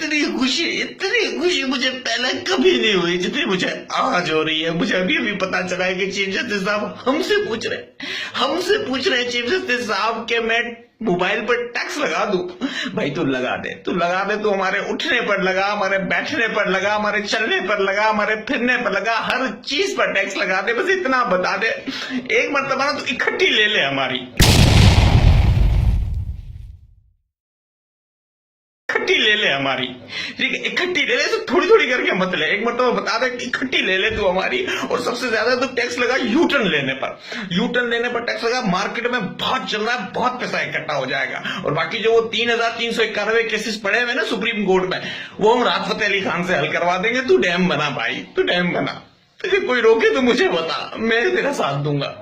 इतनी खुशी मुझे पहले कभी नहीं हुई जितनी मुझे आज हो रही है। मुझे अभी अभी पता चला है कि चीफ जस्टिस साहब हमसे पूछ रहे हैं चीफ जस्टिस साहब के मैं मोबाइल पर टैक्स लगा दूं। भाई तू लगा दे, तू हमारे उठने पर लगा, हमारे बैठने पर लगा, हमारे चलने पर लगा, हमारे फिरने पर लगा, हर चीज पर टैक्स लगा दे। बस इतना बता दे, एक मरतबा ना तो इकट्ठी ले ले हमारी, ठीक है, इकट्ठी ले ले, तो थोड़ी थोड़ी करके मत ले, एक मतलब बता दे कि इकट्ठी ले ले तू हमारी। और सबसे ज्यादा तो टैक्स लगा यूटर्न लेने पर टैक्स लगा। मार्केट में बहुत चल रहा है, बहुत पैसा इकट्ठा हो जाएगा। और बाकी जो वो 3,391 केसेस पड़े हुए ना सुप्रीम कोर्ट में, वो हम राहत फतेह अली खान से हल करवा देंगे। तू डैम बना भाई, तू डैम बना, तुझे कोई रोके तो मुझे बता, मैं तेरा साथ दूंगा।